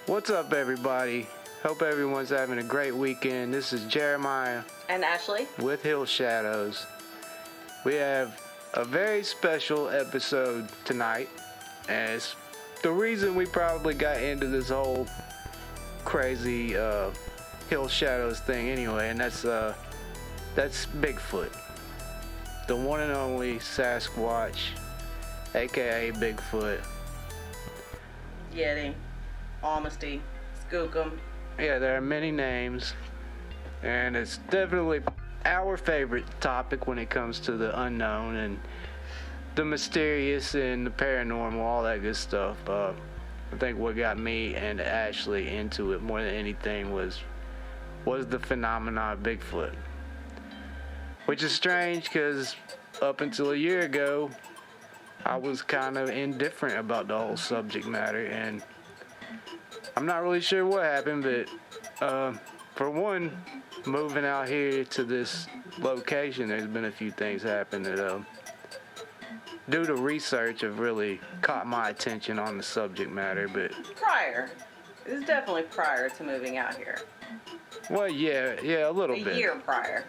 What's up, everybody? Hope everyone's having a great weekend. This is Jeremiah and Ashley with Hill Shadows. We have a very special episode tonight, and it's the reason we probably got into this whole crazy Hill Shadows thing anyway, and that's Bigfoot, the one and only Sasquatch, aka Bigfoot. Yeti, Almasty, Skookum. Yeah, there are many names, and it's definitely our favorite topic when it comes to the unknown and the mysterious and the paranormal, all that good stuff. I think what got me and Ashley into it more than anything was the phenomenon of Bigfoot, which is strange because up until a year ago, I was kind of indifferent about the whole subject matter, and I'm not really sure what happened, but for one, moving out here to this location, there's been a few things happen that, due to research, have really caught my attention on the subject matter. But it was definitely prior to moving out here. Well, yeah, a little bit. A year prior.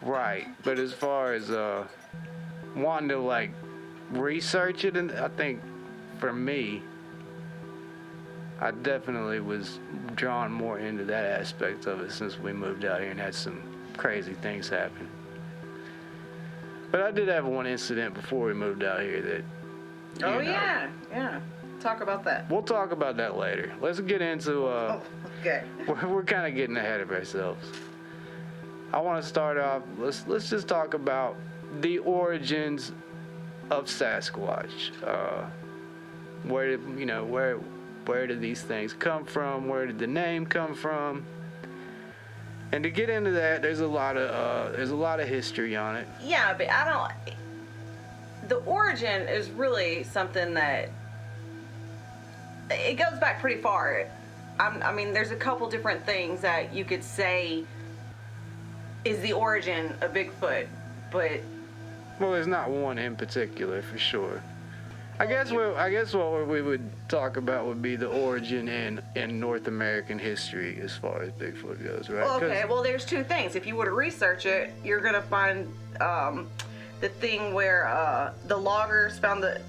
Right, but as far as wanting to research it, and I think for me, I definitely was drawn more into that aspect of it since we moved out here and had some crazy things happen. But I did have one incident before we moved out here that, Oh, yeah. Talk about that. We'll talk about that later. Let's get into, okay. We're kind of getting ahead of ourselves. I want to start off, let's just talk about the origins of Sasquatch. Where did these things come from? Where did the name come from? And to get into that, there's a lot of history on it. Yeah, but the origin is really something that it goes back pretty far. I mean, there's a couple different things that you could say is the origin of Bigfoot, but well, there's not one in particular for sure. I guess what we would talk about would be the origin in North American history as far as Bigfoot goes, right? Okay, well, there's two things. If you were to research it, you're going to find the thing where the loggers found the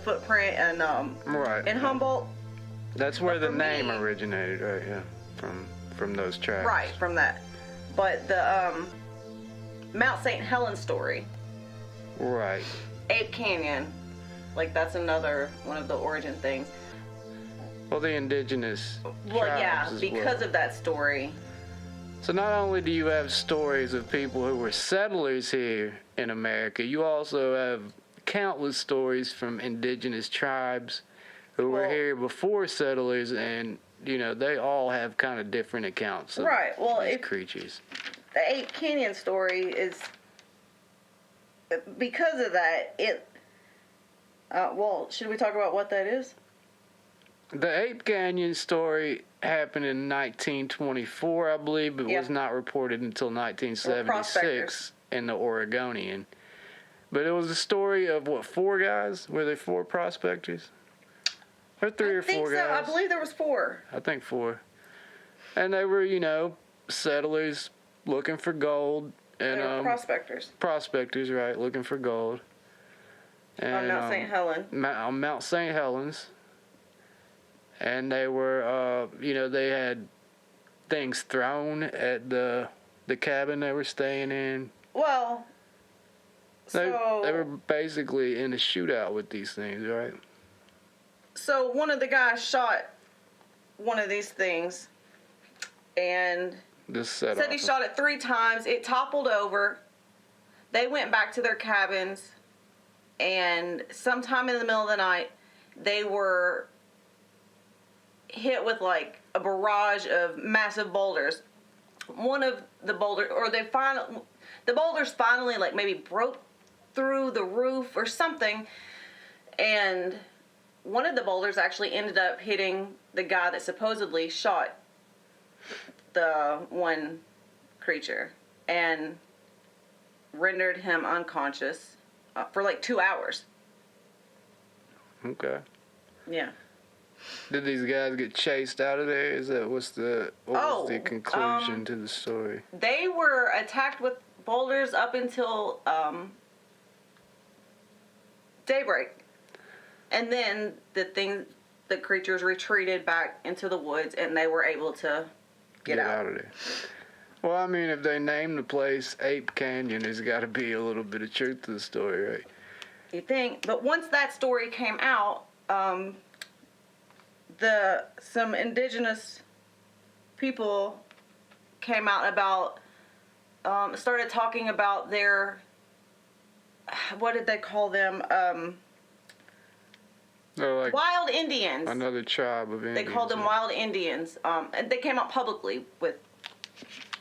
footprint and right. in Humboldt. That's where the name originated, right? Yeah, from those tracks. Right, from that. But the Mount St. Helens story. Right. Ape Canyon, that's another one of the origin things. Well, the indigenous tribes because of that story. So not only do you have stories of people who were settlers here in America, you also have countless stories from indigenous tribes who were here before settlers, and they all have kind of different accounts of these creatures. The Ape Canyon story is, because of that, should we talk about what that is? The Ape Canyon Story happened in 1924, I believe, but was not reported until 1976 in the Oregonian. But it was a story of, 4 guys? Were there 4 prospectors? Or 3 or 4 guys? I believe there was 4. I think 4. And they were, settlers looking for gold. And prospectors. Prospectors, right, looking for gold. And, on Mount St. Helens. On Mount St. Helens. And they were, they had things thrown at the cabin they were staying in. Well, they were basically in a shootout with these things, right? So one of the guys shot one of these things, and said he shot it 3 times. It toppled over. They went back to their cabins, and sometime in the middle of the night, they were hit with a barrage of massive boulders. One of the boulders, the boulders finally maybe broke through the roof or something, and one of the boulders actually ended up hitting the guy that supposedly shot the one creature and rendered him unconscious for 2 hours. Okay. Yeah. Did these guys get chased out of there? What was the conclusion to the story? They were attacked with boulders up until daybreak, and then the creatures retreated back into the woods, and they were able to get out of there. Well, I mean, if they named the place Ape Canyon, there's got to be a little bit of truth to the story, right? You think? But once that story came out, some indigenous people came out about, started talking about their, what did they call them? Like wild Indians. Another tribe of Indians. They called them wild Indians. And they came out publicly with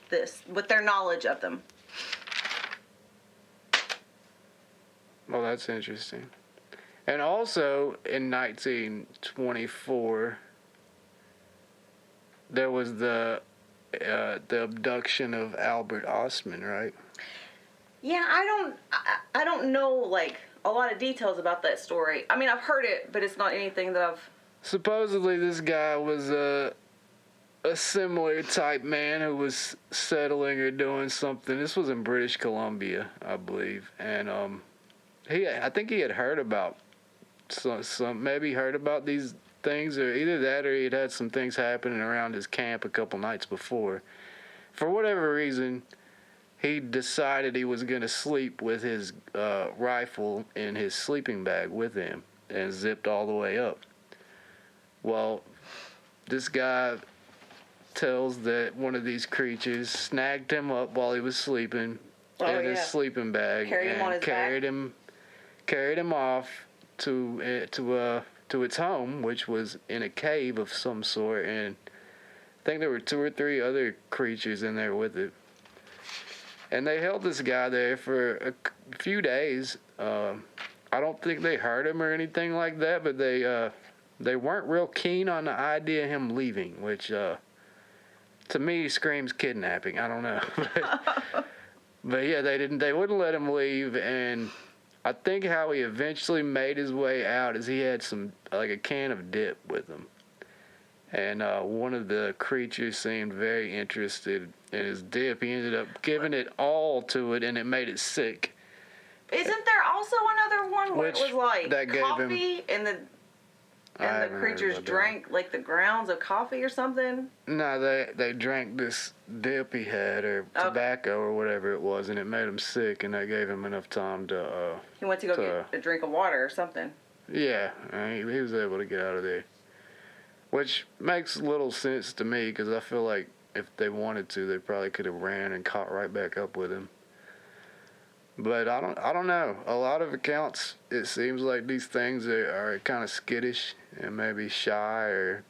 their knowledge of them. Well, that's interesting. And also, in 1924, there was the abduction of Albert Osmond, right? Yeah, I don't know, like, a lot of details about that story. I mean, I've heard it, but it's not anything that I've... Supposedly, this guy was a similar type man who was settling or doing something. This was in British Columbia, I believe. And I think he had heard about maybe heard about these things, or either that or he'd had some things happening around his camp a couple nights before. For whatever reason, he decided he was going to sleep with his rifle in his sleeping bag with him and zipped all the way up. Well, this guy tells that one of these creatures snagged him up while he was sleeping in his sleeping bag carried him off to its home, which was in a cave of some sort, and I think there were 2 or 3 other creatures in there with it. And they held this guy there for a few days. I don't think they hurt him or anything like that, but they weren't real keen on the idea of him leaving, which to me screams kidnapping. I don't know. But yeah, they wouldn't let him leave, and I think how he eventually made his way out is he had a can of dip with him. And one of the creatures seemed very interested in his dip. He ended up giving it all to it, and it made it sick. Isn't there also another one where it was like coffee and the creatures drank like the grounds of coffee or something? No, they drank this dip he had, or tobacco or whatever it was, and it made him sick, and that gave him enough time to... he went to go get a drink of water or something. Yeah, he was able to get out of there. Which makes little sense to me, because I feel like if they wanted to, they probably could have ran and caught right back up with him. But I don't know. A lot of accounts, it seems like these things are kind of skittish and maybe shy or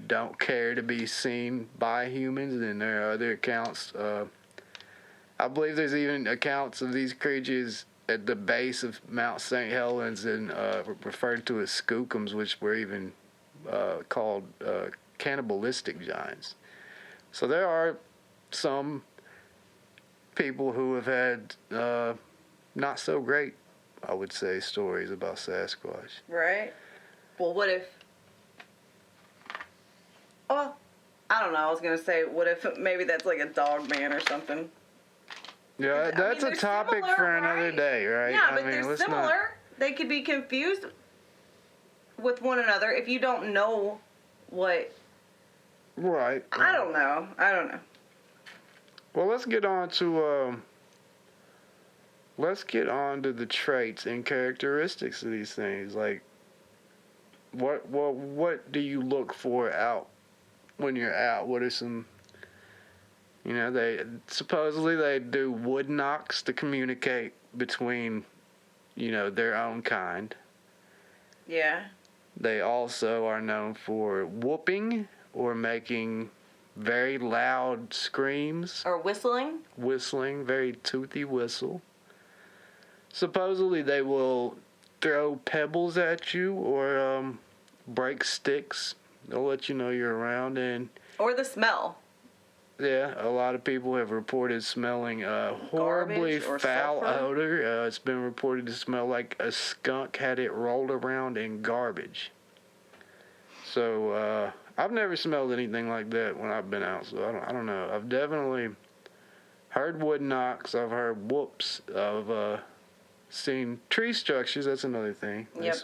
don't care to be seen by humans. And there are other accounts. I believe there's even accounts of these creatures at the base of Mount St. Helens and referred to as skookums, which were even called cannibalistic giants. So there are some people who have had not so great, I would say, stories about Sasquatch. Right. Well, what if... Oh, I don't know. I was going to say, what if maybe that's like a dog man or something? Yeah, that's a topic for another day, right? Yeah, but they're similar. They could be confused with one another if you don't know what... Right. I don't know. Well, let's get on to the traits and characteristics of these things. Like, what do you look for out when you're out? What are some, they supposedly do wood knocks to communicate between, their own kind. Yeah. They also are known for whooping or making very loud screams. Or whistling. Whistling, very toothy whistle. Supposedly they will throw pebbles at you or break sticks. They'll let you know you're around. Or the smell. Yeah, a lot of people have reported smelling horribly foul odor. It's been reported to smell like a skunk had it rolled around in garbage. So I've never smelled anything like that when I've been out. So I don't know. I've definitely heard wood knocks. I've heard whoops. I've seen tree structures. That's another thing. Yep.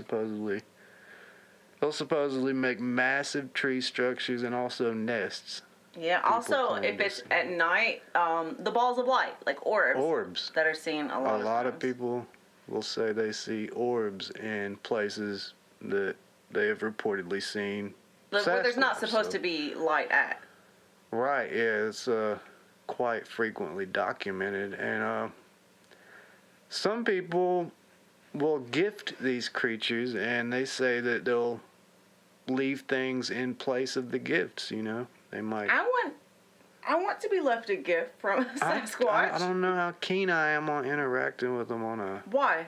They'll supposedly make massive tree structures and also nests. Yeah. Also, if it's at night, the balls of light, like orbs that are seen a lot. A lot of people will say they see orbs in places that they have reportedly seen. Where there's not supposed to be light at. Right, yeah, it's quite frequently documented. And some people will gift these creatures, and they say that they'll leave things in place of the gifts, you know? They might... I want to be left a gift from a Sasquatch. I don't know how keen I am on interacting with them on a... Why?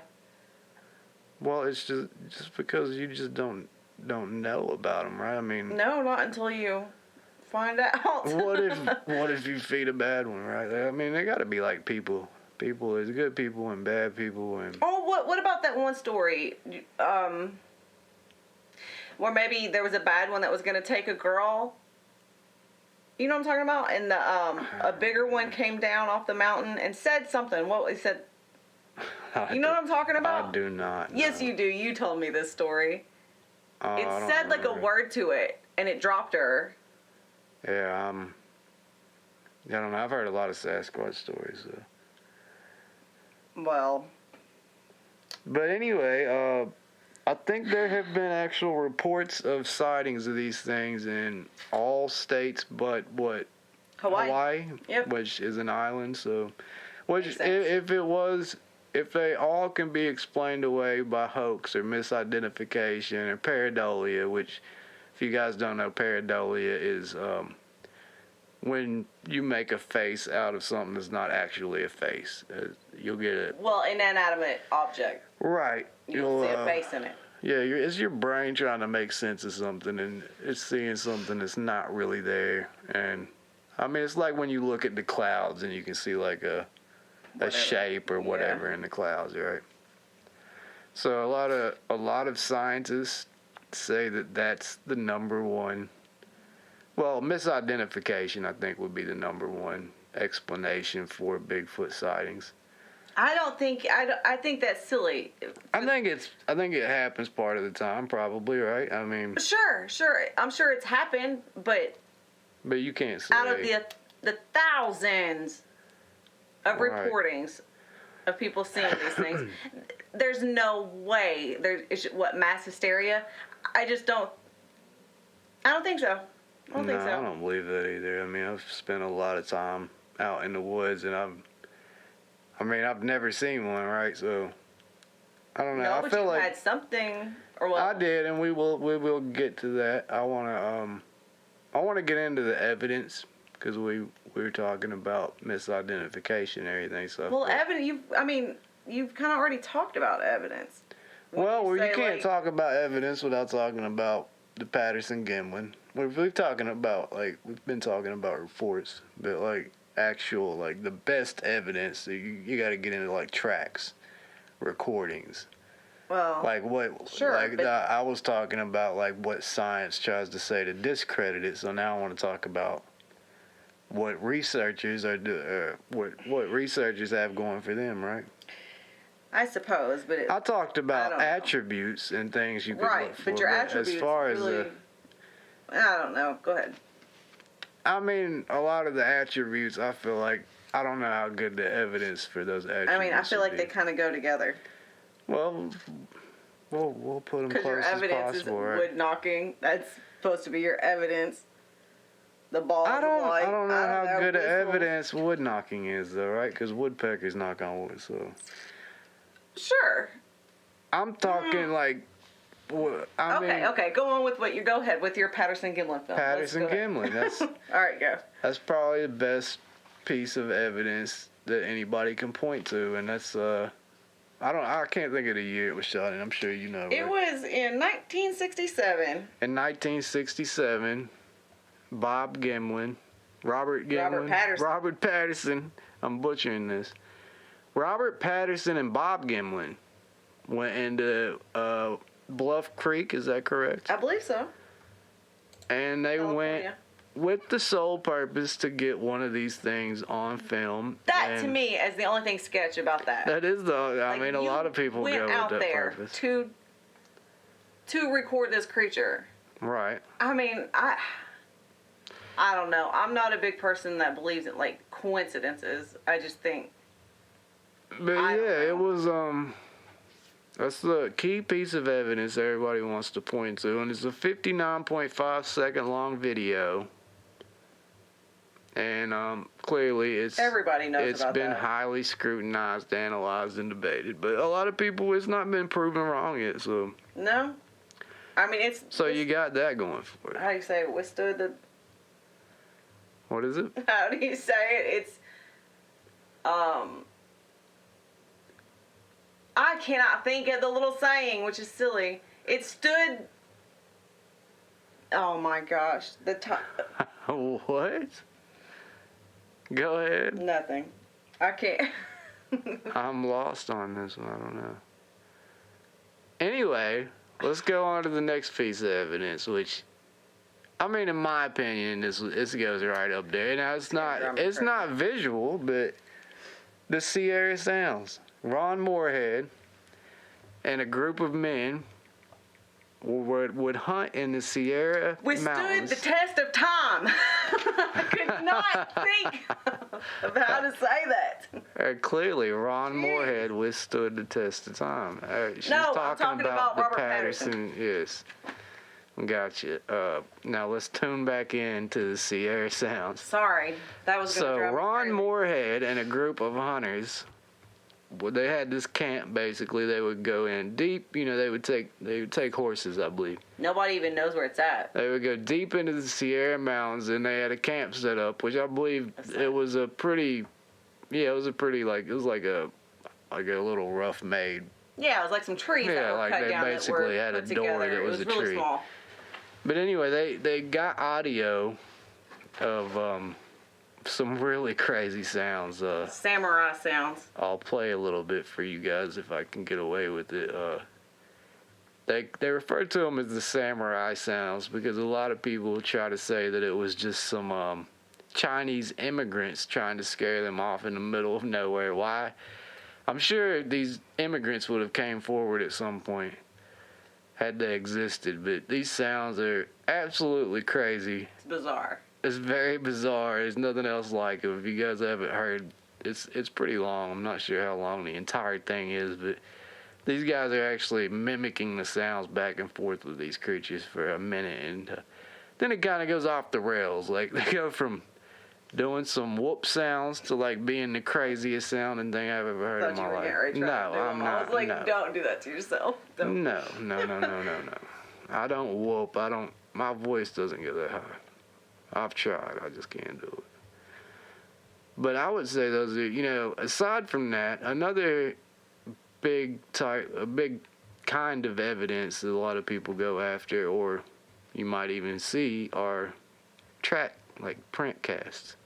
Well, it's just because you just don't know about them, right? I mean, no, not until you find out. what if you feed a bad one, right? I mean, there got to be like people. There's good people and bad people, and what about that one story? Where maybe there was a bad one that was going to take a girl. You know what I'm talking about? And a bigger one came down off the mountain and said something. What he said? You know what I'm talking about? I do not know. Yes, you do. You told me this story. It said like a word to it, and it dropped her. Yeah, I don't know. I've heard a lot of Sasquatch stories. So. Well. But anyway, I think there have been actual reports of sightings of these things in all states but what? Hawaii, yep. Which is an island. So, if they all can be explained away by hoax or misidentification or pareidolia, which, if you guys don't know, pareidolia is when you make a face out of something that's not actually a face. You'll get it. Well, an inanimate object. Right. You'll see a face in it. Yeah, it's your brain trying to make sense of something, and it's seeing something that's not really there. And, I mean, it's like when you look at the clouds and you can see like a shape or whatever in the clouds, right? So a lot of scientists say that that's the number one. Well, misidentification, I think, would be the number one explanation for Bigfoot sightings. I think that's silly. I think it happens part of the time, probably, right? I mean, sure. I'm sure it's happened, but you can't say out of the thousands of reportings of people seeing these things, there's no way there's mass hysteria. I don't think so. I don't believe that either. I mean, I've spent a lot of time out in the woods, and I've never seen one, right? So I don't know. No, I but feel you like had something, or what? I did, and we will get to that. I want to get into the evidence because we were talking about misidentification and everything. So you've kind of already talked about evidence. Well, you can't talk about evidence without talking about the Patterson-Gimlin. We've been talking about reports, but like actual, like the best evidence. So you got to get into like tracks, recordings. Well, like what? Sure. Like I was talking about like what science tries to say to discredit it. So now I want to talk about what researchers what researchers have going for them, right? I suppose, but I talked about attributes and things you could look for. But your attributes, as far as really, I don't know. Go ahead. I mean, a lot of the attributes, I feel like, I don't know how good the evidence for those attributes I mean, I feel like they kind of go together. Well, we'll put them close as possible. Because your evidence is wood knocking. That's supposed to be your evidence. The ball. I don't know how good the evidence wood knocking is, though, right? Because woodpeckers knock on wood, so. Sure. I'm talking like. Okay. Go on with go ahead with your Patterson-Gimlin film. Patterson-Gimlin. That's all right. Go. That's probably the best piece of evidence that anybody can point to, and that's I can't think of the year it was shot in. I'm sure you know. It was in 1967. In 1967, Robert Patterson. I'm butchering this. Robert Patterson and Bob Gimlin went into Bluff Creek. Is that correct? I believe so. And they went with the sole purpose to get one of these things on film. That, to me, is the only thing sketch about that. That is I mean, a lot of people go with that purpose. To record this creature. Right. I mean, I don't know. I'm not a big person that believes in, like, coincidences. I just think... But yeah, it was, that's the key piece of evidence everybody wants to point to, and it's a 59.5 second long video. And clearly everybody knows it's been highly scrutinized, analyzed, and debated. But a lot of people, it's not been proven wrong yet, so... No? I mean, So you got that going for it. How do you say it? Withstood the... What is it? How do you say it? It's, I cannot think of the little saying, which is silly. It stood... Oh my gosh. The time... What? Go ahead. Nothing. I can't. I'm lost on this one. I don't know. Anyway, let's go on to the next piece of evidence, which, I mean, in my opinion, this goes right up there. Now, it's not visual, but the Sierra Sounds. Ron Moorhead and a group of men would hunt in the Sierra Mountains. Withstood the test of time. I could not think of how to say that. Clearly, Ron Moorhead withstood the test of time. She's I'm talking about the Robert Patterson. Yes. Gotcha. Now let's tune back into the Sierra Sounds. Sorry, that was going to drive me Ron crazy. Moorhead and a group of hunters, they had this camp. Basically, they would go in deep. You know, they would take horses, I believe. Nobody even knows where it's at. They would go deep into the Sierra Mountains, and they had a camp set up, which I believe it was a little rough made. Yeah, it was like some trees that were cut down. They basically had a door that was a tree. Really small. But anyway, they got audio of some really crazy sounds. Samurai sounds. I'll play a little bit for you guys if I can get away with it. They refer to them as the samurai sounds because a lot of people try to say that it was just some Chinese immigrants trying to scare them off in the middle of nowhere. Why? I'm sure these immigrants would have came forward at some point had they existed, but these sounds are absolutely crazy. It's bizarre. It's very bizarre. There's nothing else like it. If you guys haven't heard, it's pretty long. I'm not sure how long the entire thing is, but these guys are actually mimicking the sounds back and forth with these creatures for a minute, and then it kind of goes off the rails. Like, they go from doing some whoop sounds to, like, being the craziest sounding thing I've ever heard in my life. No, I'm not. I was like, don't do that to yourself. Don't. No. I don't whoop. My voice doesn't get that high. I've tried. I just can't do it. But I would say those are, aside from that, another big kind of evidence that a lot of people go after, or you might even see, are print casts.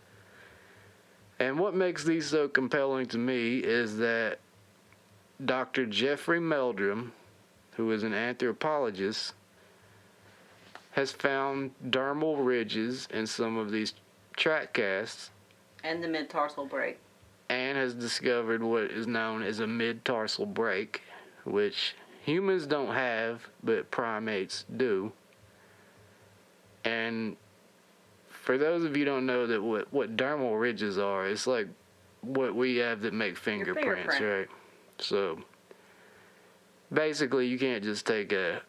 And what makes these so compelling to me is that Dr. Jeffrey Meldrum, who is an anthropologist, has found dermal ridges in some of these track casts. And the mid-tarsal break. And has discovered what is known as a mid-tarsal break, which humans don't have, but primates do. And for those of you who don't know that what dermal ridges are, it's like what we have that make fingerprints, right? So basically, you can't just take a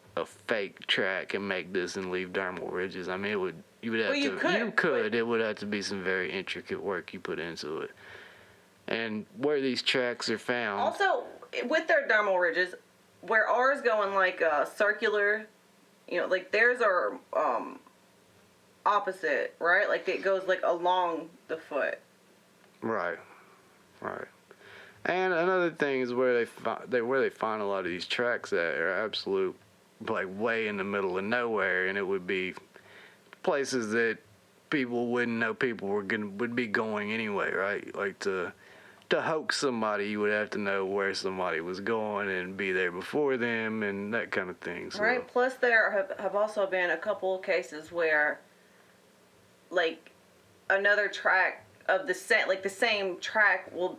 fake track and make this and leave dermal ridges. I mean, you could. It would have to be some very intricate work you put into it. And where these tracks are found. Also, with their dermal ridges, where ours go in like a circular, like theirs are opposite, right? Like it goes like along the foot. Right. And another thing is where they find a lot of these tracks that are absolute, like, way in the middle of nowhere, and it would be places that people wouldn't know people would be going anyway, right? Like to to hoax somebody, you would have to know where somebody was going and be there before them and that kind of thing. So. Right. Plus, there have also been a couple of cases where, like, another track of the same track will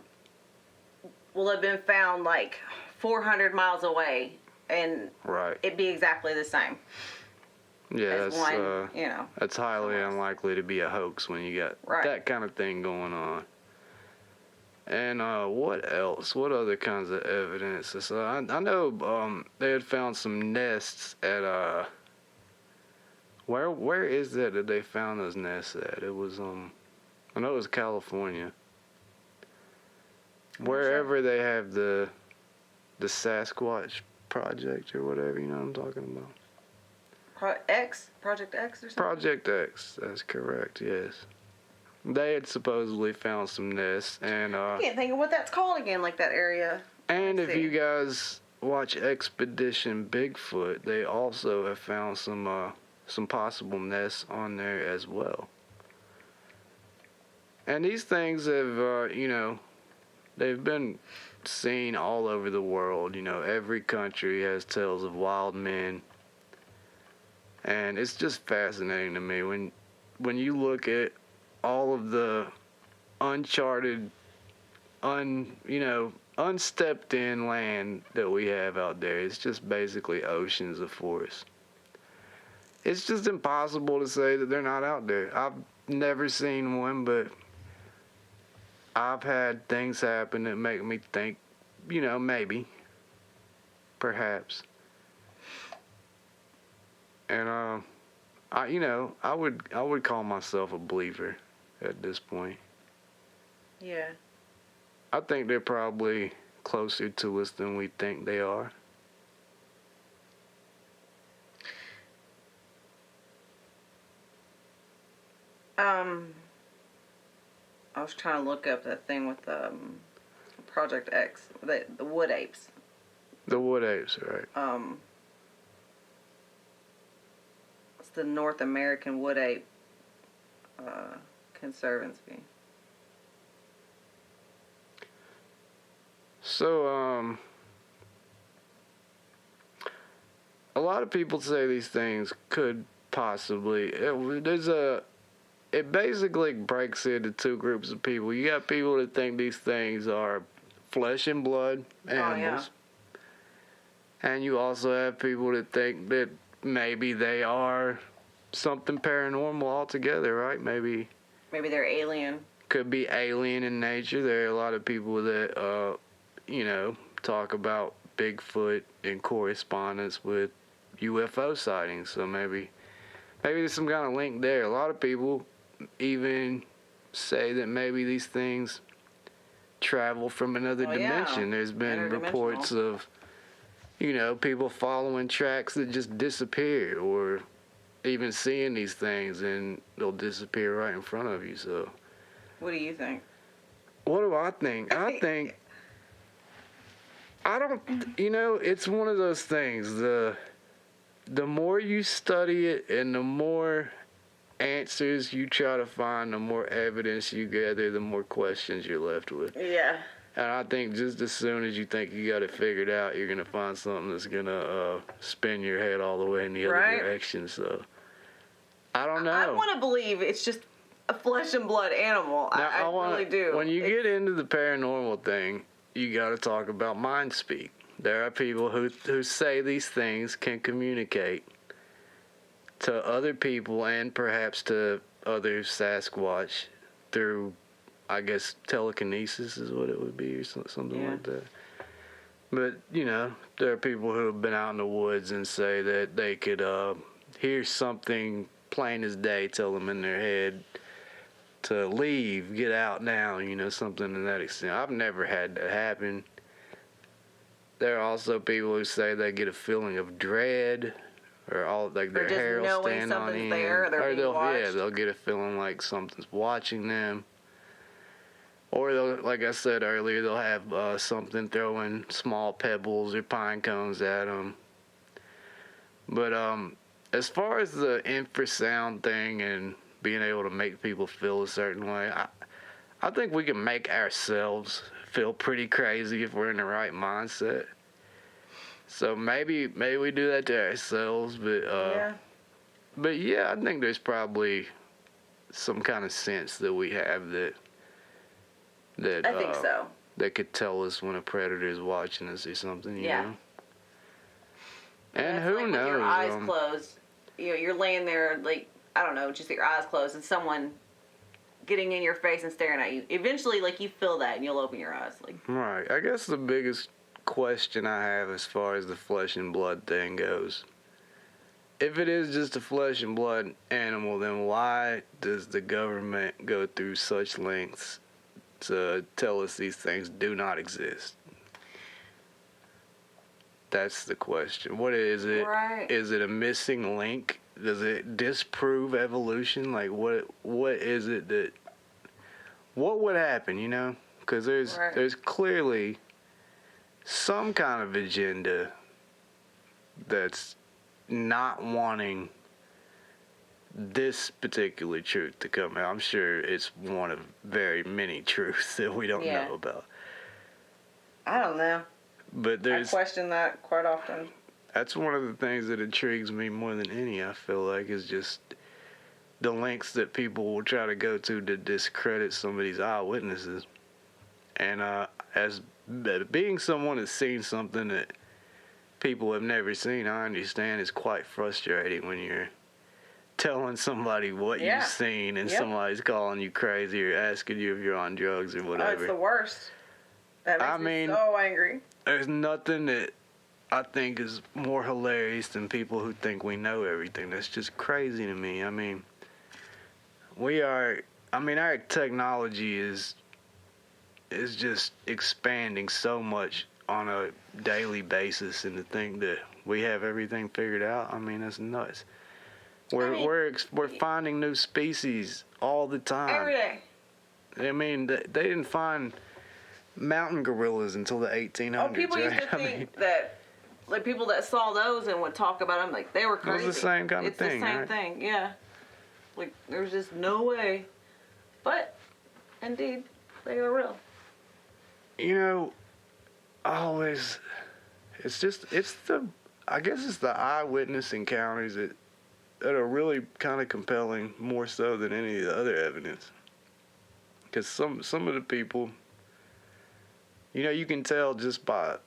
have been found like 400 miles away, and it be exactly the same. Yeah, that's highly unlikely to be a hoax when you got that kind of thing going on. And what else? What other kinds of evidence? So I know they had found some nests at where is that they found those nests at? It was I know it was California. Wherever they have the Sasquatch project or whatever, you know what I'm talking about. Project X or something? Project X, that's correct, yes. They had supposedly found some nests, and I can't think of what that's called again, like that area. And if you guys watch Expedition Bigfoot, they also have found some possible nests on there as well. And these things have, they've been seen all over the world. You know, every country has tales of wild men. And it's just fascinating to me when you look at all of the uncharted, unstepped in land that we have out there. It's just basically oceans of forest. It's just impossible to say that they're not out there. I've never seen one, but I've had things happen that make me think, maybe, perhaps. And I would call myself a believer at this point. Yeah. I think they're probably closer to us than we think they are. I was trying to look up that thing with Project X, the wood apes. The wood apes, right. It's the North American Wood Ape Conservancy. So, a lot of people say these things could possibly, it basically breaks into two groups of people. You got people that think these things are flesh and blood animals. Oh, yeah. And you also have people that think that maybe they are something paranormal altogether, right? Maybe they're alien. Could be alien in nature. There are a lot of people that, talk about Bigfoot in correspondence with UFO sightings. So maybe there's some kind of link there. A lot of people even say that maybe these things travel from another dimension. Yeah. There's been reports of, people following tracks that just disappear, or even seeing these things and they'll disappear right in front of you. So, what do you think? What do I think? It's one of those things. The more you study it and the more answers you try to find, the more evidence you gather, the more questions you're left with. Yeah. And I think just as soon as you think you got it figured out, you're going to find something that's going to spin your head all the way in the other direction. So, I don't know. I want to believe it's just a flesh and blood animal. Now, I really do. When you get into the paranormal thing, you got to talk about mind speak. There are people who say these things can communicate to other people and perhaps to other Sasquatch through, I guess, telekinesis is what it would be, or something like that. But, there are people who have been out in the woods and say that they could hear something plain as day tell them in their head to leave, get out now, something to that extent. I've never had that happen. There are also people who say they get a feeling of dread, or their hair will stand on end. There, they'll get a feeling like something's watching them. Or like I said earlier, they'll have something throwing small pebbles or pine cones at them. But as far as the infrasound thing and being able to make people feel a certain way, I think we can make ourselves feel pretty crazy if we're in the right mindset. So maybe we do that to ourselves, but yeah, I think there's probably some kind of sense that we have that I think so. That could tell us when a predator is watching us or something, you know? And who knows? With your eyes closed, you're laying there, like, I don't know, just with your eyes closed, and someone getting in your face and staring at you. Eventually, like, you feel that, and you'll open your eyes. Like, right. I guess the biggest question I have as far as the flesh and blood thing goes, if it is just a flesh and blood animal, then why does the government go through such lengths to tell us these things do not exist? That's the question. What is it? Right. Is it a missing link? Does it disprove evolution? Like, what is it that... What would happen, you know? Because there's clearly some kind of agenda that's not wanting this particular truth to come out. I'm sure it's one of very many truths that we don't know about. I don't know. But I question that quite often. That's one of the things that intrigues me more than any, I feel like, is just the lengths that people will try to go to discredit some of these eyewitnesses. And as being someone that's seen something that people have never seen, I understand it's quite frustrating when you're telling somebody what you've seen and somebody's calling you crazy or asking you if you're on drugs or whatever. That's the worst. That makes me so angry. There's nothing that I think is more hilarious than people who think we know everything. That's just crazy to me. I mean, our technology is just expanding so much on a daily basis, and to think that we have everything figured out, I mean, that's nuts. We're finding new species all the time. Every day. I mean, they didn't find mountain gorillas until the 1800s. Oh, people used to think that, like, people that saw those and would talk about them, like, they were crazy. It was the same kind of thing, It's the same right? thing, yeah. Like, there's just no way. But, indeed, they are real. You know, I guess it's the eyewitness encounters that are really kind of compelling, more so than any of the other evidence. Because some of the people, you know, you can tell just by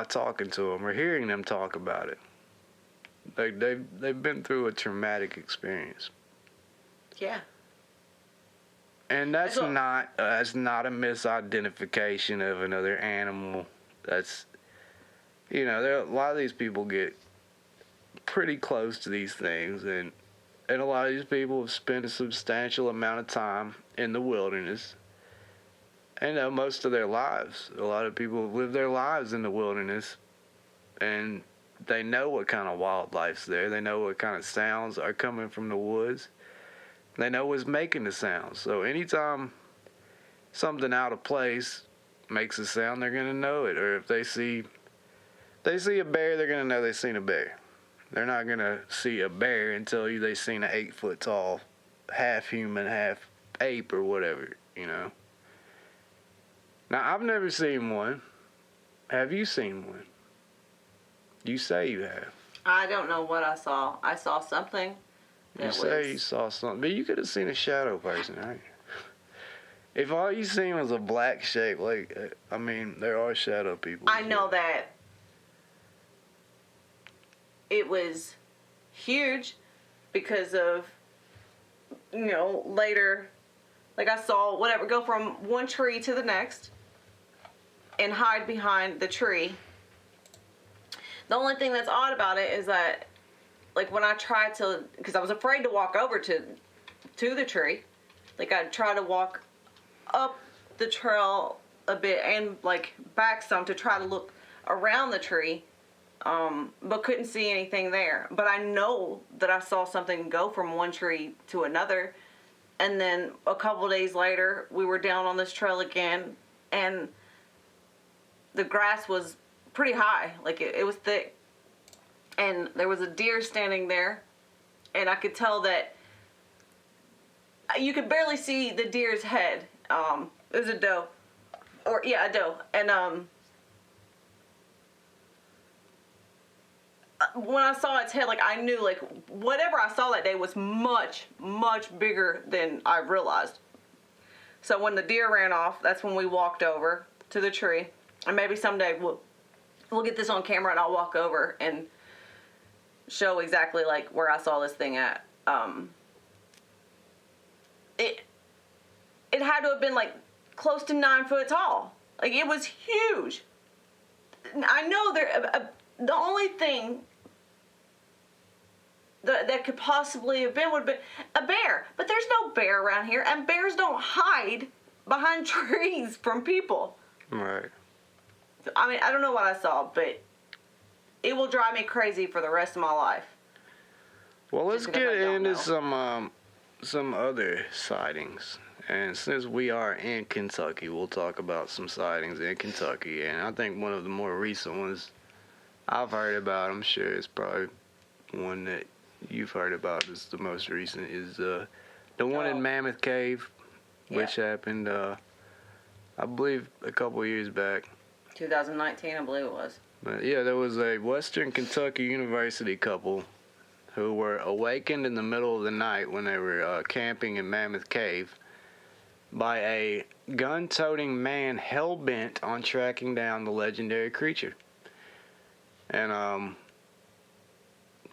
talking to them or hearing them talk about it. Like they've been through a traumatic experience. Yeah. And that's not a misidentification of another animal. That's, you know, a lot of these people get pretty close to these things, and a lot of these people have spent a substantial amount of time in the wilderness. And most of their lives. A lot of people have lived their lives in the wilderness, and they know what kind of wildlife's there. They know what kind of sounds are coming from the woods. They know what's making the sounds. So anytime something out of place makes a sound, they're gonna know it. Or if they see a bear, they're gonna know they've seen a bear. They're not gonna see a bear and tell you they've seen an 8-foot tall, half human, half ape or whatever, you know. Now, I've never seen one. Have you seen one? You say you have. I don't know what I saw. I saw something. You say you saw something, but you could have seen a shadow person, right? If all you seen was a black shape, like, I mean, there are shadow people. I know that it was huge because of, you know, later, like I saw whatever go from one tree to the next and hide behind the tree. The only thing that's odd about it is that, like, when I tried to, because I was afraid to walk over to the tree, like, I'd try to walk up the trail a bit and, like, back some to try to look around the tree, but couldn't see anything there. But I know that I saw something go from one tree to another, and then a couple days later, we were down on this trail again, and the grass was pretty high, like, it was thick. And there was a deer standing there, and I could tell that you could barely see the deer's head. It was a doe, Or, yeah, a doe. And, when I saw its head, like, I knew, like, whatever I saw that day was much, much bigger than I realized. So when the deer ran off, that's when we walked over to the tree. And maybe someday we'll get this on camera and I'll walk over and show exactly, like, where I saw this thing at. It had to have been, like, close to 9 foot tall. Like, it was huge. I know the only thing that could possibly have been would have been a bear. But there's no bear around here, and bears don't hide behind trees from people. Right. I mean, I don't know what I saw, but it will drive me crazy for the rest of my life. Well, let's get into some other sightings. And since we are in Kentucky, we'll talk about some sightings in Kentucky. And I think one of the more recent ones I've heard about, I'm sure it's probably one that you've heard about, is the most recent, is the one in Mammoth Cave, which happened, I believe, a couple years back. 2019, I believe it was. But yeah, there was a Western Kentucky University couple who were awakened in the middle of the night when they were camping in Mammoth Cave by a gun-toting man hell-bent on tracking down the legendary creature. And,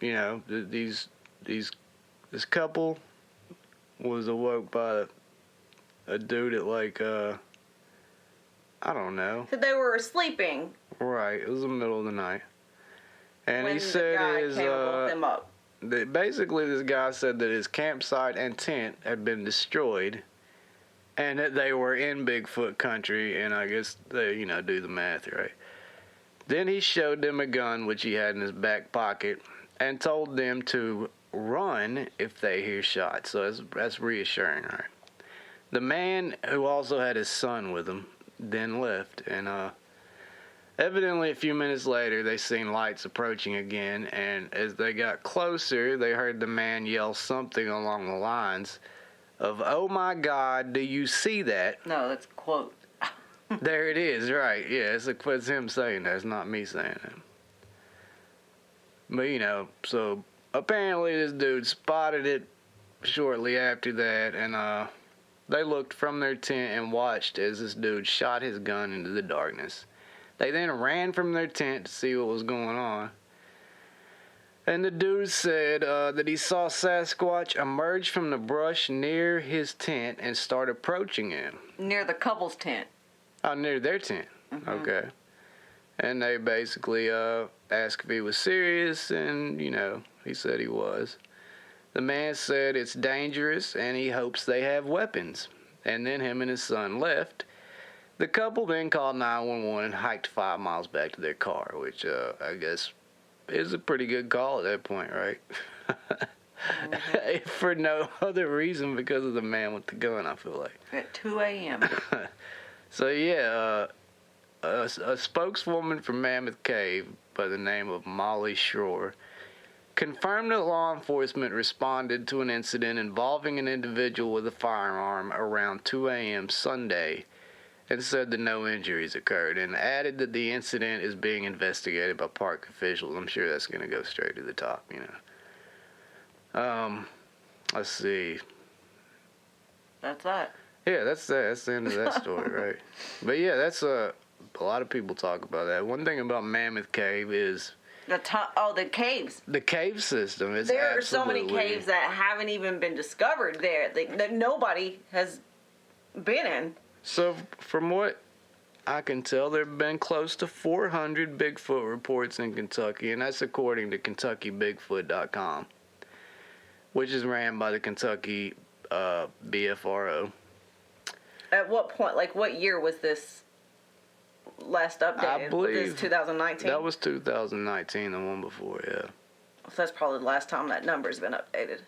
you know, this couple was awoke by a dude at, like, I don't know. So they were sleeping. Right, it was the middle of the night. And he said basically this guy said that his campsite and tent had been destroyed and that they were in Bigfoot country, and I guess they, you know, do the math, right? Then he showed them a gun which he had in his back pocket and told them to run if they hear shots. So that's reassuring, right? The man, who also had his son with him, then left, and evidently a few minutes later they seen lights approaching again, and as they got closer they heard the man yell something along the lines of, "Oh my God, do you see that?" No, that's a quote. There it is, right? Yeah, it's him saying that. It's not me saying that. But, you know, so apparently this dude spotted it shortly after that, and they looked from their tent and watched as this dude shot his gun into the darkness. They then ran from their tent to see what was going on. And the dude said that he saw Sasquatch emerge from the brush near his tent and start approaching him. Near the couple's tent. Oh, near their tent. Mm-hmm. Okay. And they basically asked if he was serious, and, you know, he said he was. The man said it's dangerous, and he hopes they have weapons. And then him and his son left. The couple then called 911 and hiked 5 miles back to their car, which I guess is a pretty good call at that point, right? Mm-hmm. For no other reason because of the man with the gun, I feel like. At 2 a.m. So, yeah, a spokeswoman from Mammoth Cave by the name of Molly Schroer confirmed that law enforcement responded to an incident involving an individual with a firearm around 2 a.m. Sunday and said that no injuries occurred, and added that the incident is being investigated by park officials. I'm sure that's going to go straight to the top, you know. Let's see. That's that. Yeah, that's that. That's the end of that story, right? But yeah, that's a lot of people talk about that. One thing about Mammoth Cave is the caves. The cave system is there are so many caves that haven't even been discovered there that nobody has been in. So, from what I can tell, there have been close to 400 Bigfoot reports in Kentucky, and that's according to KentuckyBigfoot.com, which is ran by the Kentucky BFRO. At what point, like what year was this last updated? I believe was this 2019? That was 2019, the one before, yeah. So that's probably the last time that number's been updated.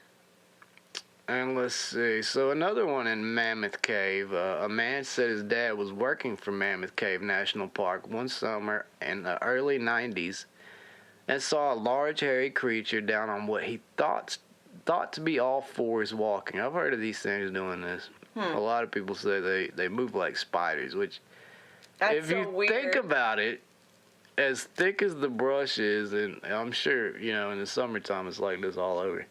And let's see. So another one in Mammoth Cave. A man said his dad was working for Mammoth Cave National Park one summer in the early 90s and saw a large hairy creature down on what he thought to be all fours walking. I've heard of these things doing this. A lot of people say they move like spiders, which if you think about it, as thick as the brush is, and I'm sure, in the summertime it's like this all over.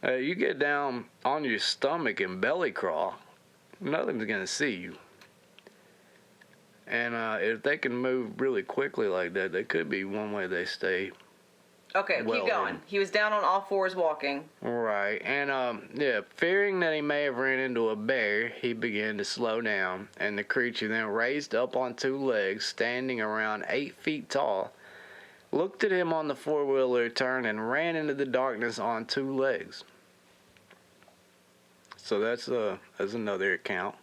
You get down on your stomach and belly crawl, nothing's going to see you. And if they can move really quickly like that, that could be one way they stay. Okay, keep going. He was down on all fours walking. Right. And, fearing that he may have ran into a bear, he began to slow down. And the creature then raised up on two legs, standing around 8 feet tall, looked at him on the four-wheeler, turned, and ran into the darkness on two legs. So that's another account.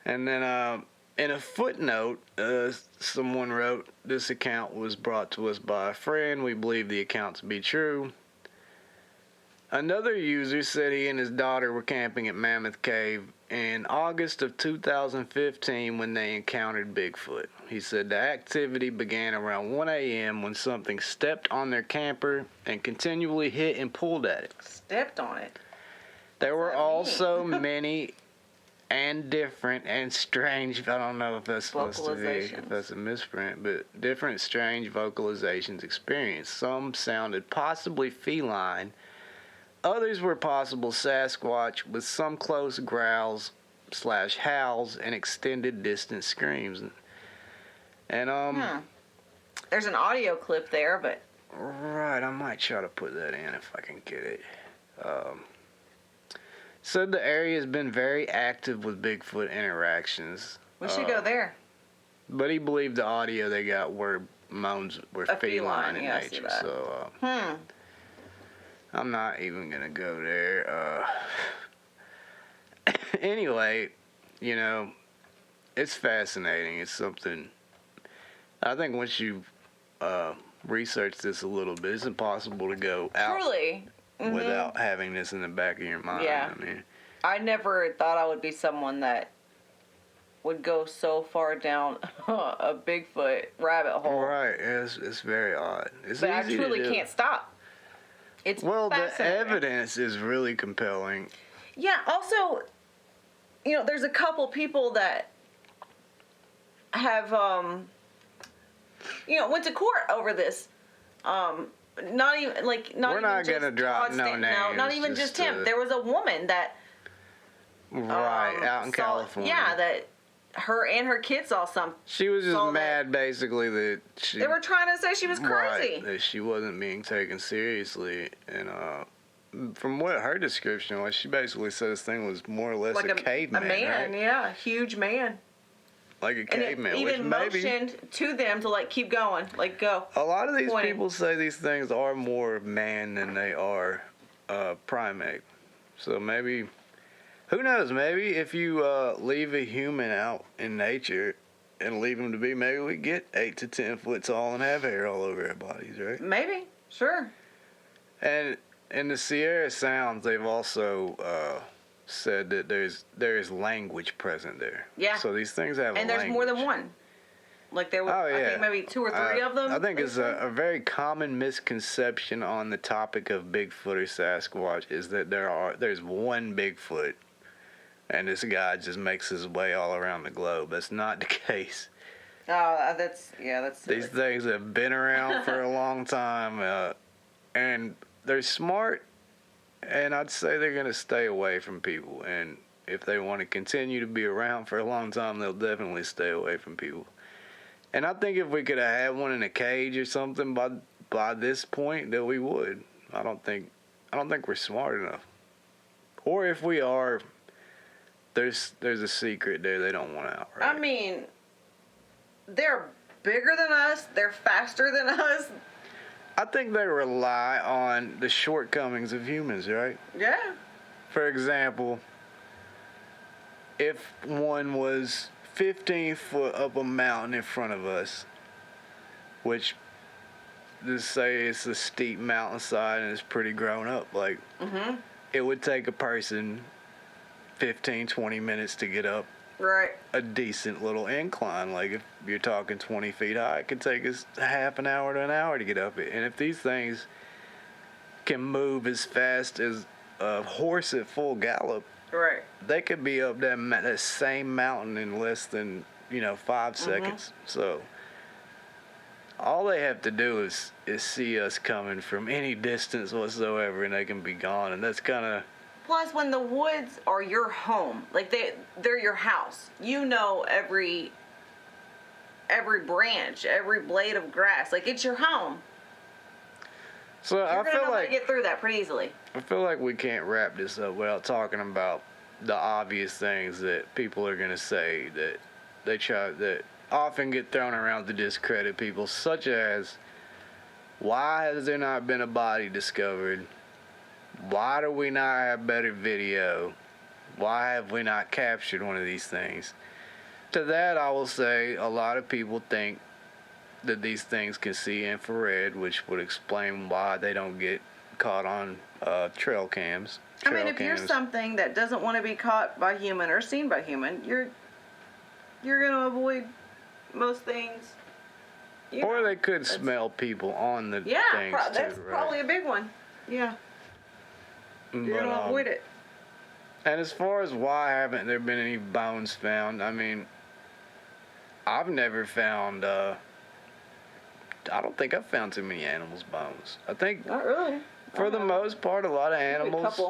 And then, in a footnote, someone wrote, this account was brought to us by a friend. We believe the account to be true. Another user said he and his daughter were camping at Mammoth Cave in August of 2015 when they encountered Bigfoot. He said the activity began around 1 a.m. when something stepped on their camper and continually hit and pulled at it. Stepped on it? There were also many and different and strange, I don't know if that's supposed to be, if that's a misprint, but different strange vocalizations experienced. Some sounded possibly feline, others were possible Sasquatch with some close growls / howls and extended distant screams. And there's an audio clip there, but right, I might try to put that in if I can get it. Said the area has been very active with Bigfoot interactions. We should go there. But he believed the audio they got were moans were feline in nature. So I'm not even gonna go there. Anyway, it's fascinating. It's something. I think once you research this a little bit, it's impossible to go out. Truly. Mm-hmm. Without having this in the back of your mind. Yeah. I never thought I would be someone that would go so far down a Bigfoot rabbit hole. Right. It's very odd. But I truly can't stop. It's fascinating. The evidence is really compelling. Yeah. Also, there's a couple people that have, went to court over this. Not even We're not gonna drop no names. No, not even just him. There was a woman that out in California. Yeah, that her and her kids saw something. She was just mad, basically, that they were trying to say she was crazy. Right, that she wasn't being taken seriously, and from what her description was, she basically said this thing was more or less like a caveman. A man, right? Yeah, a huge man. Like a caveman, and even motioned to them to keep going, go. A lot of these people say these things are more man than they are primate. So maybe, who knows? Maybe if you leave a human out in nature and leave them to be, maybe we get 8 to 10 foot tall and have hair all over our bodies, right? Maybe, sure. And in the Sierra Sounds, they've also said that there's language present there. Yeah. So these things have and there's more than one. There were, I think maybe 2 or 3 of them. I think it's a very common misconception on the topic of Bigfoot or Sasquatch is that there's one Bigfoot, and this guy just makes his way all around the globe. That's not the case. Oh, that's These things have been around for a long time, and they're smart. And I'd say they're going to stay away from people. And if they want to continue to be around for a long time, they'll definitely stay away from people. And I think if we could have had one in a cage or something by this point, that we would. I don't think we're smart enough. Or if we are, there's a secret there they don't want out. Right? I mean, they're bigger than us. They're faster than us. I think they rely on the shortcomings of humans, right? Yeah. For example, if one was 15 foot up a mountain in front of us, which, let's say it's a steep mountainside and it's pretty grown up, it would take a person 15, 20 minutes to get up a decent little incline. If you're talking 20 feet high, it could take us half an hour to an hour to get up it. And if these things can move as fast as a horse at full gallop, they could be up that same mountain in less than 5 seconds. So all they have to do is see us coming from any distance whatsoever, and they can be gone. And that's kind of... Plus, when the woods are your home, like they're your house. Every branch, every blade of grass, like it's your home. So I feel like get through that pretty easily. I feel like we can't wrap this up without talking about the obvious things that people are gonna say that that often get thrown around to discredit people, such as, why has there not been a body discovered? Why do we not have better video? Why have we not captured one of these things? To that, I will say a lot of people think that these things can see infrared, which would explain why they don't get caught on trail cams. If you're something that doesn't want to be caught by human or seen by human, you're going to avoid most things. Or they could smell people on the things too, that's right? Probably a big one. Yeah. You're going to avoid it. And as far as why haven't there been any bones found, I've never found... I don't think I've found too many animals' bones. I think... Not really. For the most part, a lot of animals,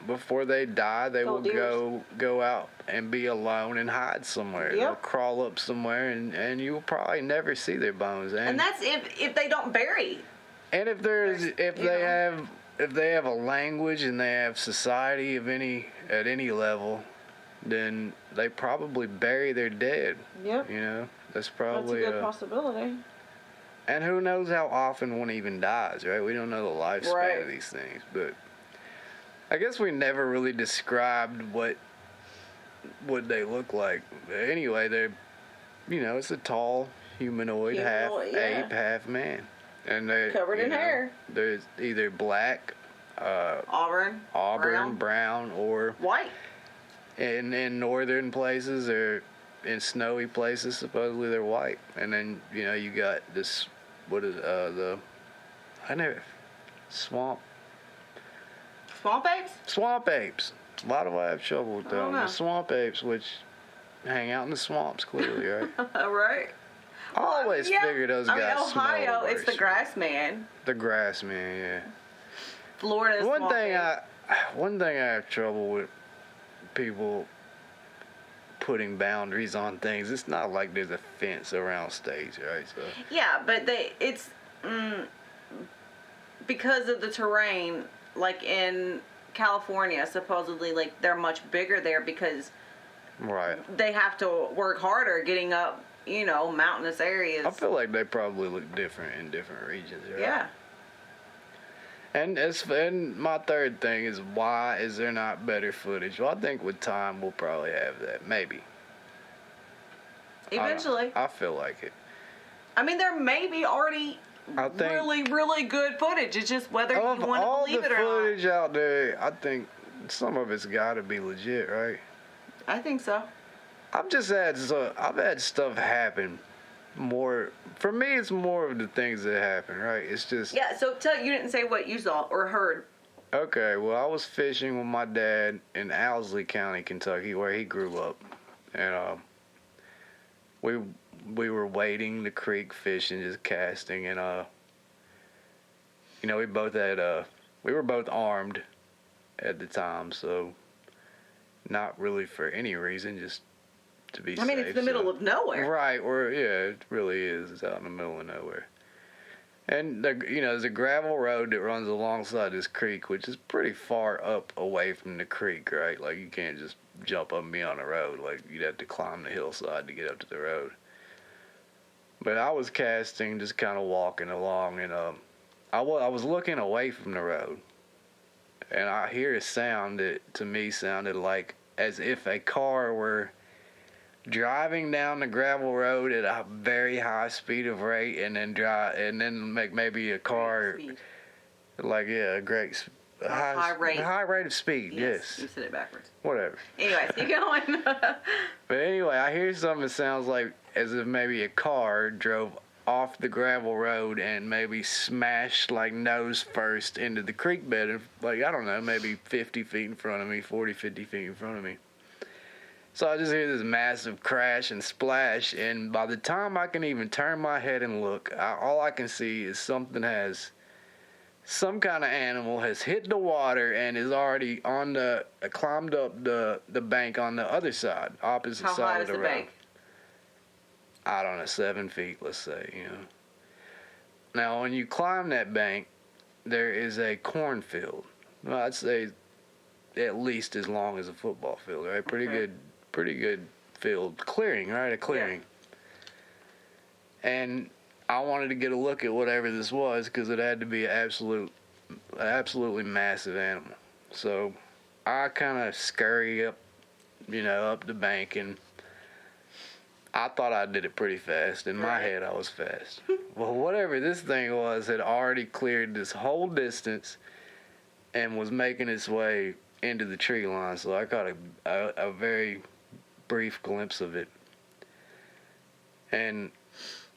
before they die, they will go out and be alone and hide somewhere. Yep. They'll crawl up somewhere, and you will probably never see their bones. And that's if they don't bury. And if they have a language and they have society at any level, then they probably bury their dead. Yep. That's probably a good possibility. And who knows how often one even dies, right? We don't know the lifespan of these things, but I guess we never really described what they look like. Anyway, they're, it's a tall humanoid half ape, half man, and they're covered in hair. They're either black, auburn, brown, or white. In northern places or in snowy places, supposedly they're white. And then you got this. What is swamp apes? Swamp apes. Why do I have trouble with them? The swamp apes, which hang out in the swamps, clearly, right? Right. I always figured those guys Ohio, smell the worst. it's the grass man. The grass man, yeah. Florida. One thing I have trouble with people putting boundaries on things. It's not like there's a fence around states, right? So yeah, but it's because of the terrain. Like in California, supposedly, like they're much bigger there because they have to work harder getting up, mountainous areas. I feel like they probably look different in different regions, right? Yeah. And my third thing is, why is there not better footage? Well, I think with time we'll probably have that, maybe. Eventually. I feel like it. There may be already really, really good footage. It's just whether you want to believe it or not. All the footage out there, I think some of it's got to be legit, right? I think so. I've had stuff happen. For me, it's more of the things that happen, right? It's just... Yeah, so you didn't say what you saw or heard. Okay, well, I was fishing with my dad in Owsley County, Kentucky, where he grew up. And we were wading the creek, fishing, just casting, and we were both armed at the time, so not really for any reason, just to be safe. It's the middle of nowhere. Right, it really is. It's out in the middle of nowhere. And, there's a gravel road that runs alongside this creek, which is pretty far up away from the creek, right? Like, you can't just jump up and be on the road. Like, you'd have to climb the hillside to get up to the road. But I was casting, just kind of walking along, and I was looking away from the road. And I hear a sound that, to me, sounded like as if a car were driving down the gravel road at a very high speed of rate, and then make maybe a car like a high rate of speed. Yes. You said it backwards. Whatever. Anyway, keep going. But anyway, I hear something that sounds like as if maybe a car drove off the gravel road and maybe smashed like nose first into the creek bed, and like, I don't know, maybe 50 feet in front of me, 40, 50 feet in front of me. So I just hear this massive crash and splash, and by the time I can even turn my head and look, all I can see is some kind of animal has hit the water and is already climbed up the bank on the other side, opposite How side high of is the the road. bank? I don't know, 7 feet, let's say, Now, when you climb that bank, there is a cornfield. Well, I'd say at least as long as a football field, right? Pretty good field. Clearing, right? A clearing. Yeah. And I wanted to get a look at whatever this was because it had to be an absolutely massive animal. So I kind of scurry up, up the bank, and I thought I did it pretty fast. In my head, I was fast. Well, whatever this thing was had already cleared this whole distance and was making its way into the tree line. So I got a very brief glimpse of it. And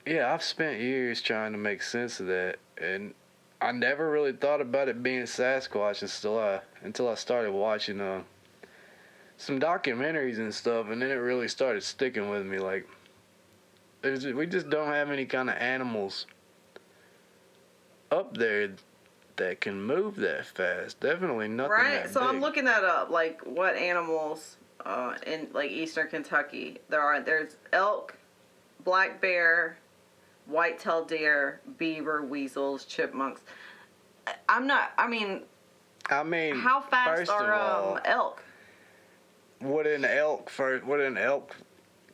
yeah, I've spent years trying to make sense of that, and I never really thought about it being Sasquatch until I started watching some documentaries and stuff, and then it really started sticking with me. Like, we just don't have any kind of animals up there that can move that fast. Definitely nothing that big. So I'm looking that up, like what animals in like eastern Kentucky there's elk, black bear, white-tailed deer, beaver, weasels, chipmunks. I mean, how fast are elk? Would an elk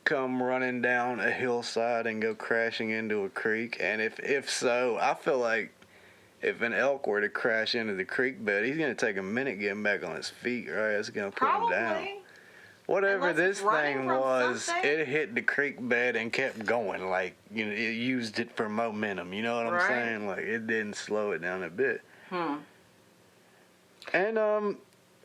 come running down a hillside and go crashing into a creek? And if so, I feel like if an elk were to crash into the creek bed, he's going to take a minute getting back on his feet, right? It's going to put him down. Whatever this thing was, it hit the creek bed and kept going. Like, it used it for momentum. You know what I'm saying? Like, it didn't slow it down a bit. And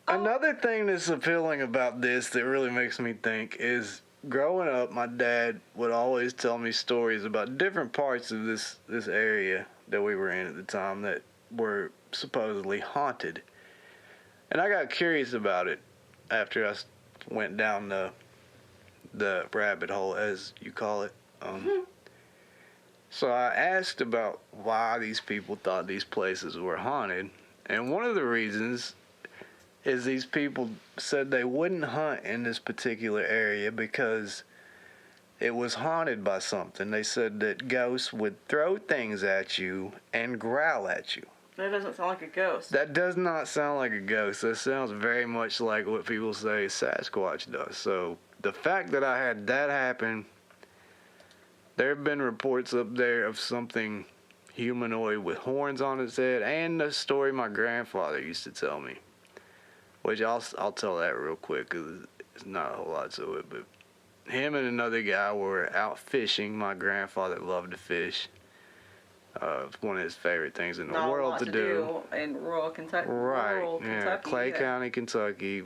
another thing that's appealing about this that really makes me think is, growing up, my dad would always tell me stories about different parts of this area that we were in at the time that were supposedly haunted. And I got curious about it after I went down the rabbit hole, as you call it. So I asked about why these people thought these places were haunted. And one of the reasons is these people said they wouldn't hunt in this particular area because it was haunted by something. They said that ghosts would throw things at you and growl at you. That doesn't sound like a ghost. That does not sound like a ghost. That sounds very much like what people say Sasquatch does. So the fact that I had that happen, there have been reports up there of something humanoid with horns on its head, and the story my grandfather used to tell me, which I'll tell that real quick because it's not a whole lot to it. But him and another guy were out fishing. My grandfather loved to fish. One of his favorite things in the world to do in rural Kentucky. Right, Clay County, Kentucky.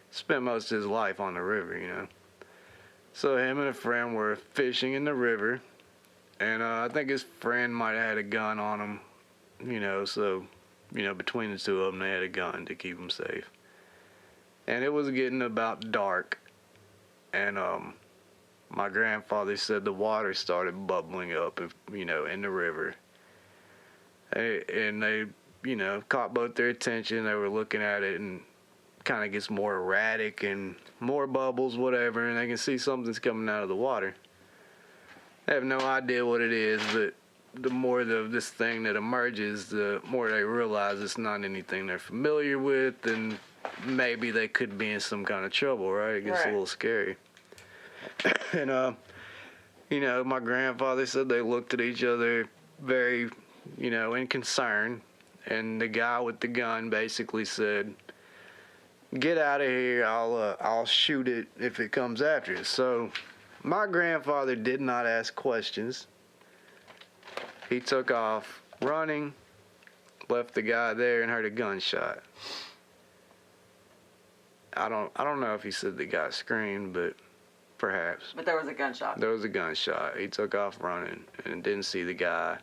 Spent most of his life on the river, So him and a friend were fishing in the river, and I think his friend might have had a gun on him, so, between the two of them, they had a gun to keep them safe. And it was getting about dark, and my grandfather said the water started bubbling up, in the river. And they, caught both their attention. They were looking at it, and kind of gets more erratic and more bubbles, whatever, and they can see something's coming out of the water. They have no idea what it is, but the more this thing that emerges, the more they realize it's not anything they're familiar with, and maybe they could be in some kind of trouble, right? It gets a little scary. And, my grandfather said they looked at each other very, in concern, and the guy with the gun basically said, "Get out of here, I'll shoot it if it comes after us." So my grandfather did not ask questions. He took off running, left the guy there, and heard a gunshot. I don't know if he said the guy screamed, but perhaps. But there was a gunshot. There was a gunshot. He took off running and didn't see the guy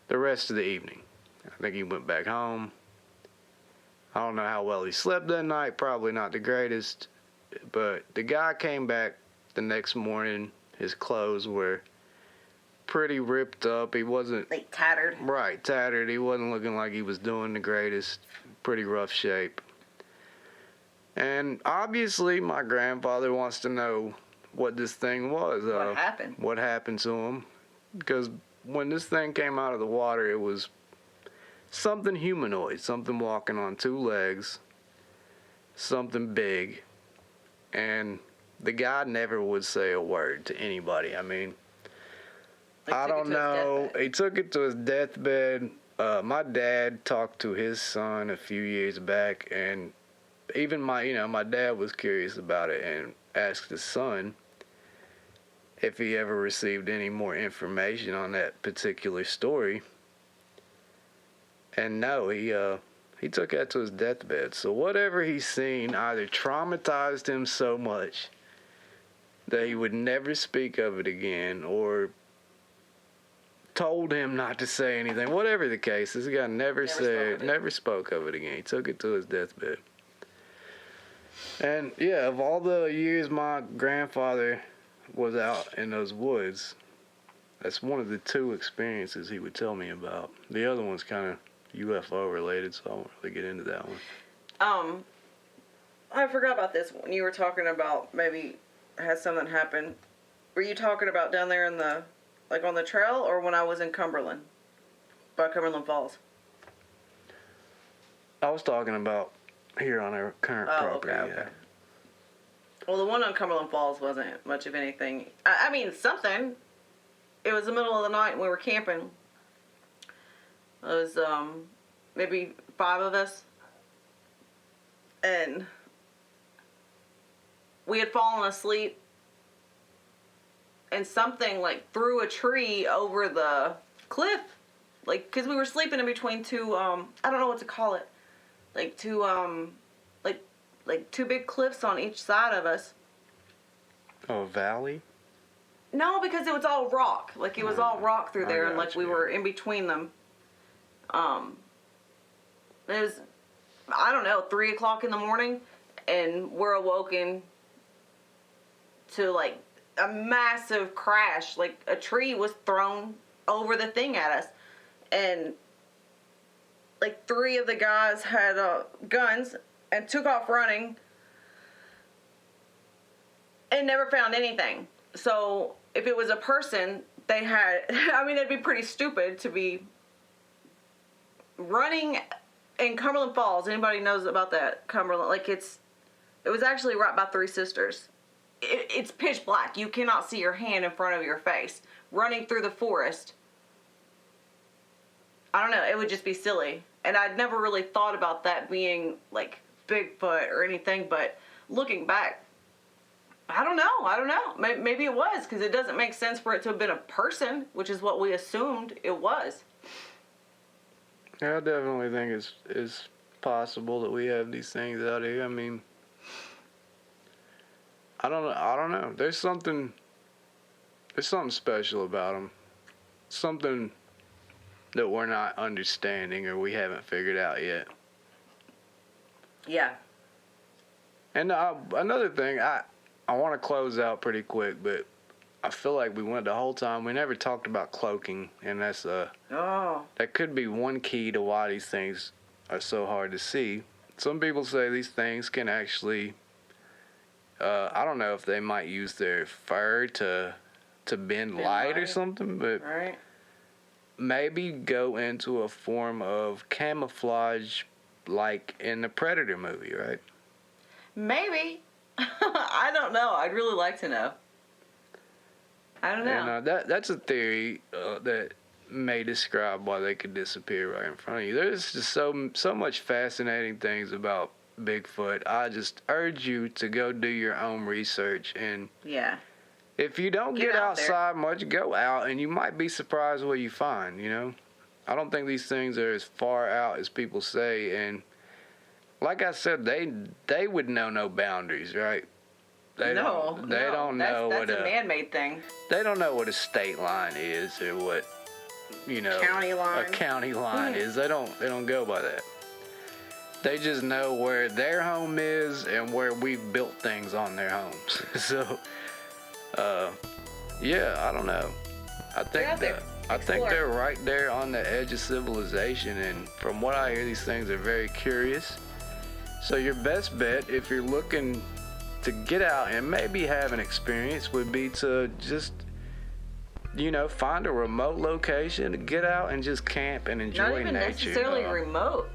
the rest of the evening. I think he went back home. I don't know how well he slept that night. Probably not the greatest. But the guy came back the next morning. His clothes were pretty ripped up. He wasn't... Like tattered. Right, tattered. He wasn't looking like he was doing the greatest. Pretty rough shape. And obviously my grandfather wants to know what this thing was. What happened? What happened to him. Because when this thing came out of the water, it was something humanoid. Something walking on two legs. Something big. And the guy never would say a word to anybody. I mean, I don't know. He took it to his deathbed. My dad talked to his son a few years back, and even my dad was curious about it and asked his son if he ever received any more information on that particular story. And no, he took that to his deathbed. So whatever he's seen either traumatized him so much that he would never speak of it again, or told him not to say anything. Whatever the case, this guy never spoke of it again. He took it to his deathbed. And yeah, of all the years my grandfather was out in those woods, that's one of the two experiences he would tell me about. The other one's kind of UFO related, so I won't really get into that one. I forgot about this when you were talking about maybe had something happen. Were you talking about down there in the, like on the trail, or when I was in Cumberland, by Cumberland Falls? I was talking about here on our current property. Okay. Yeah. Well, the one on Cumberland Falls wasn't much of anything. I mean, something. It was the middle of the night and we were camping. It was maybe 5 of us. And we had fallen asleep. And something like threw a tree over the cliff. Like, because we were sleeping in between two, I don't know what to call it. Like two, like two big cliffs on each side of us. Oh, a valley? No, because it was all rock. Like, it was all rock through there, and like we were in between them. It was, I don't know, 3 o'clock in the morning, and we're awoken to like a massive crash. Like, a tree was thrown over the thing at us, and like 3 of the guys had guns and took off running and never found anything. So if it was a person, they had, I mean, it'd be pretty stupid to be running in Cumberland Falls. Anybody knows about that, Cumberland? Like, it was actually right by Three Sisters. It's pitch black. You cannot see your hand in front of your face. Running through the forest. I don't know. It would just be silly. And I'd never really thought about that being like Bigfoot or anything, but looking back, I don't know. Maybe it was, because it doesn't make sense for it to have been a person, which is what we assumed it was. Yeah, I definitely think it's possible that we have these things out here. I mean, I don't know. There's something special about them. Something that we're not understanding or we haven't figured out yet. Yeah. And another thing, I want to close out pretty quick, but I feel like we went the whole time. We never talked about cloaking, and that's that could be one key to why these things are so hard to see. Some people say these things can actually, I don't know if they might use their fur to bend light or something, but right. Maybe go into a form of camouflage like in the Predator movie, right? Maybe. I don't know. I'd really like to know. I don't know. And, that's a theory that may describe why they could disappear right in front of you. There's just so much fascinating things about Bigfoot. I just urge you to go do your own research, and yeah. If you don't get outside much, go out, and you might be surprised what you find, you know? I don't think these things are as far out as people say, and like I said, they would know no boundaries, right? They don't know that's a man-made thing. They don't know what a state line is or what, you know, county line. A county line is. They don't go by that. They just know where their home is and where we've built things on their homes. So, yeah, I don't know. I think they're right there on the edge of civilization, and from what I hear, these things are very curious. So your best bet, if you're looking to get out and maybe have an experience, would be to just, find a remote location, get out and just camp and enjoy nature. Not even necessarily remote.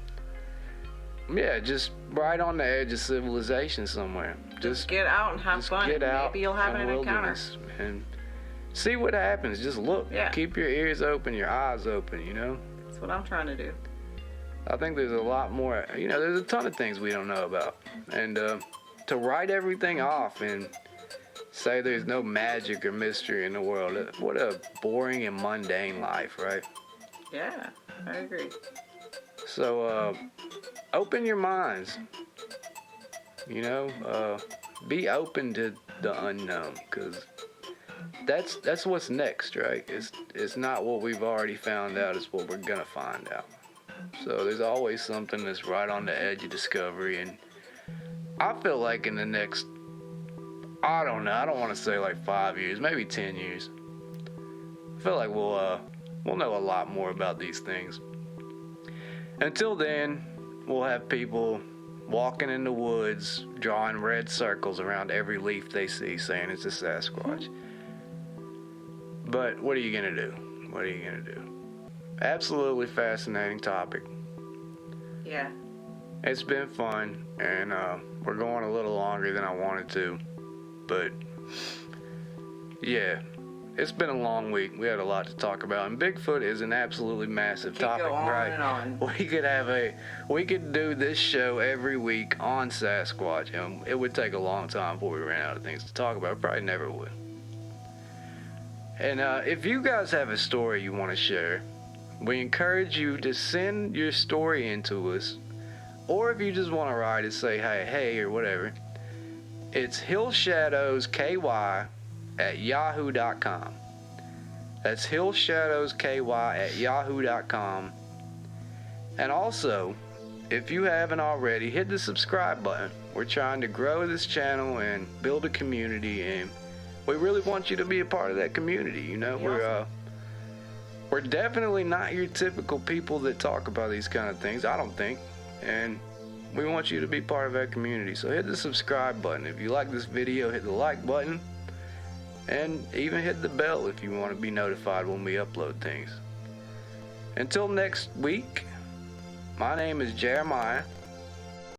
Yeah, just right on the edge of civilization somewhere. Just get out and have fun. Maybe you'll have an encounter. And see what happens. Just look. Yeah. Keep your ears open, your eyes open, That's what I'm trying to do. I think there's a lot more, there's a ton of things we don't know about. And to write everything off and say there's no magic or mystery in the world, what a boring and mundane life, right? Yeah, I agree. So, open your minds. Be open to the unknown, because that's what's next, right? It's not what we've already found out, it's what we're gonna find out. So there's always something that's right on the edge of discovery, and I feel like in the next, I don't know, I don't want to say like 5 years, maybe 10 years, I feel like we'll know a lot more about these things. Until then, we'll have people walking in the woods, drawing red circles around every leaf they see, saying it's a Sasquatch. But what are you gonna do? What are you gonna do? Absolutely fascinating topic. Yeah. It's been fun, and we're going a little longer than I wanted to, but yeah, it's been a long week. We had a lot to talk about, and Bigfoot is an absolutely massive topic, go on right? And on. We could do this show every week on Sasquatch, and it would take a long time before we ran out of things to talk about. We probably never would. And if you guys have a story you want to share, we encourage you to send your story in to us, or if you just want to write and say hey or whatever, it's hillshadowsky@yahoo.com. That's hillshadowsky@yahoo.com. And also, if you haven't already, hit the subscribe button. We're trying to grow this channel and build a community, and we really want you to be a part of that community. We're definitely not your typical people that talk about these kind of things, I don't think. And we want you to be part of that community. So hit the subscribe button. If you like this video, hit the like button. And even hit the bell if you want to be notified when we upload things. Until next week, my name is Jeremiah.